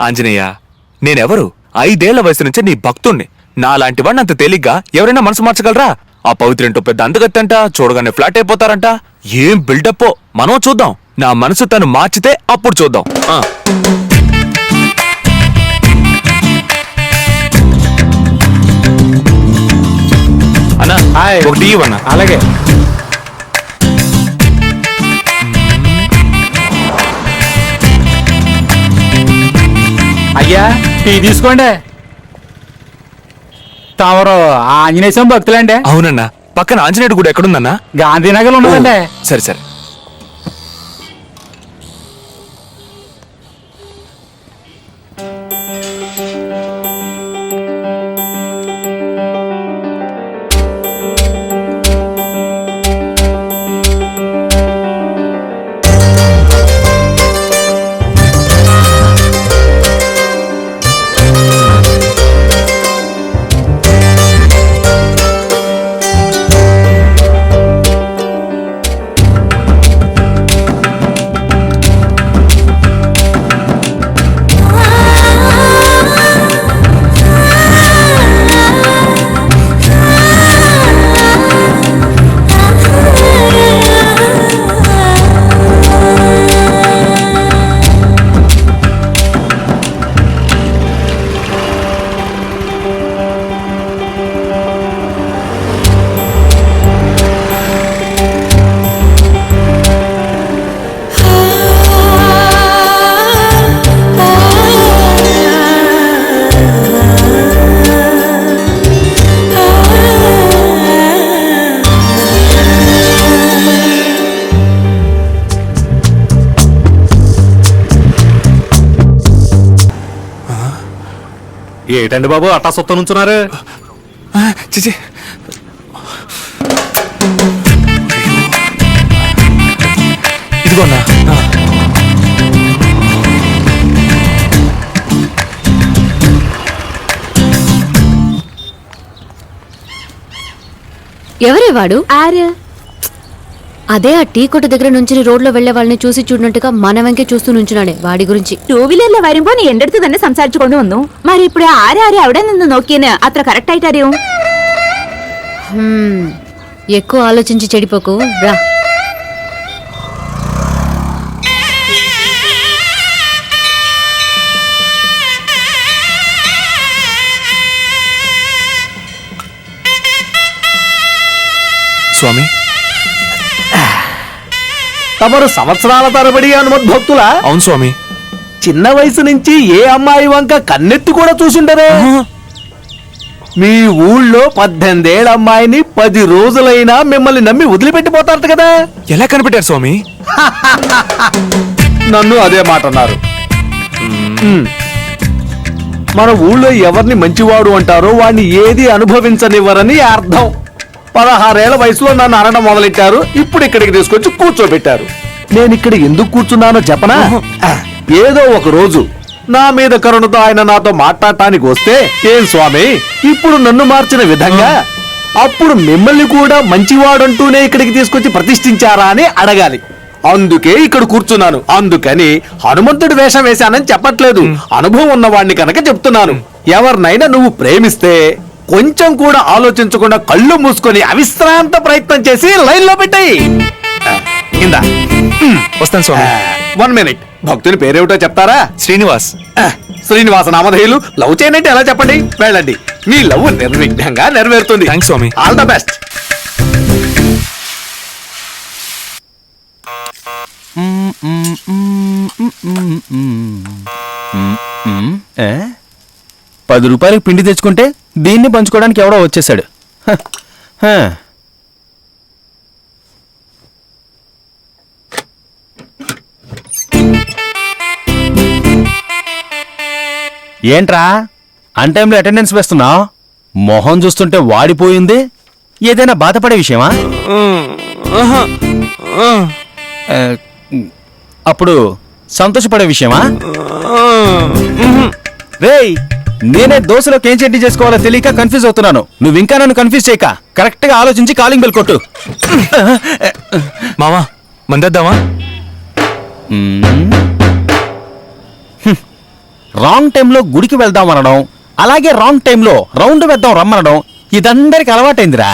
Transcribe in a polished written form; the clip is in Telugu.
ఆంజనేయ, నేనెవరు? 5 ఏళ్ల వయసు నుంచే నీ భక్తుణ్ణి. నాలాంటి వాడిని అంత తేలిగ్గా ఎవరైనా మనసు మార్చగలరా? ఆ పవిత్రేంటో పెద్ద అందగత్తంట, చూడగానే ఫ్లాట్ అయిపోతారంట. ఏం బిల్డప్పో మనం చూద్దాం. నా మనసు తను మార్చితే అప్పుడు చూద్దాం. అన్నా ఒకటి ఇవ్వన్నా. అలాగే. అయ్యా టీ తీసుకోండి. తమరు ఆంజనేయ స్వామి భక్తులండి? అవునన్నా. పక్కన ఆంజనేయుడు గుడి ఎక్కడుందన్నా? గాంధీనగర్ ఉన్నదండి. సరే సరే. ఏటండి బాబు అట్టా సొత్త నుంచున్నారు? చిచి, ఇదిగోన్నా. ఎవరే వాడు? అదే ఆ టీ కొట్టు దగ్గర నుంచి రోడ్లో వెళ్లే వాళ్ళని చూసి చూడనట్టుగా మన వెంకే చూస్తూ నుంచున్నాడే వాడి గురించి. 2 വീലറിലെ വരുമ്പോ നീ എന്റെ അടുത്ത് തന്നെ സംസാരിച്ചുകൊണ്ട് വന്നു. మరి ఇప్పుడు ആരെ അവിടെ നിന്ന് നോക്കിയെന്ന് അത്ര കറക്റ്റ് ആയിട്ട് അറിയും? ఎక్కువ ఆలోచించి చెడిపోకు రా. స్వామి, తమరు సంవత్సరాల తరబడి హనుమద్భక్తులా? అవును స్వామి. చిన్న వయసు నుంచి ఏ అమ్మాయి వంక కన్నెత్తి కూడా చూసుండరే? మీ ఊళ్ళో 18 ఏళ్ల అమ్మాయిని 10 రోజులైనా మిమ్మల్ని నమ్మి వదిలిపెట్టిపోతారట కదా? ఎలా కనిపెట్టారు స్వామి? నన్ను అదే మాట అన్నారు. మన ఊళ్ళో ఎవరిని మంచివాడు అంటారో వాడిని ఏది అనుభవించనివ్వరని అర్థం. 16 ఏళ్ల వయసులో నన్ను అనడం మొదలెట్టారు. ఇప్పుడు ఇక్కడికి తీసుకొచ్చి కూర్చోబెట్టారు. నేను ఇక్కడ ఎందుకు కూర్చున్నానో చెప్పనా? ఏదో ఒక రోజు నా మీద కరుణతో ఆయన నాతో మాట్లాడటానికి వస్తే, ఏం స్వామి ఇప్పుడు నన్ను మార్చిన విధంగా అప్పుడు మిమ్మల్ని కూడా మంచివాడంటూనే ఇక్కడికి తీసుకొచ్చి ప్రతిష్ఠించారా అని అడగాలి. అందుకే ఇక్కడ కూర్చున్నాను. అందుకని హనుమంతుడి వేషం వేశానని చెప్పట్లేదు, అనుభవం ఉన్నవాడిని కనుక చెప్తున్నాను. ఎవరినైనా నువ్వు ప్రేమిస్తే కొంచెం కూడా ఆలోచించకుండా కళ్ళు మూసుకొని అవిశ్రాంత ప్రయత్నం చేసి లైన్ లో పెట్టాయి. వస్తాను స్వామి. 1 మినిట్. భక్తుని పేరేమిటో చెప్తారా? శ్రీనివాస్. శ్రీనివాస నామధేయులు. లవ్ చేయనంటే ఎలా చెప్పండి? వెళ్ళండి, మీ లవ్ నిర్విఘ్నంగా నెరవేరుతుంది. థాంక్స్ స్వామి. All the best. ₹10 పిండి తెచ్చుకుంటే దీన్ని పంచుకోవడానికి ఎవడో వచ్చేసాడు. ఏంట్రా అన్ టైంలో అటెండెన్స్ వేస్తున్నావు? మొహం చూస్తుంటే వాడిపోయింది. ఏదైనా బాధపడే విషయమా? అప్పుడు సంతోషపడే విషయమా? రేయ్, నేనే దోశలోకి ఏం చట్నీ చేసుకోవాలో తెలియక కన్ఫ్యూజ్ అవుతున్నాను. నువ్వు ఇంకా నన్ను కన్ఫ్యూజ్ చేయక కరెక్ట్ గా ఆలోచించి కాలింగ్ బెల్ కొట్టు. మావా, మందేద్దామా? రాంగ్ టైంలో గుడికి వెళ్దాం అనడం, అలాగే రాంగ్ టైంలో రౌండ్ వేద్దాం రమ్మనడం ఇదందరికి అలవాటైందిరా.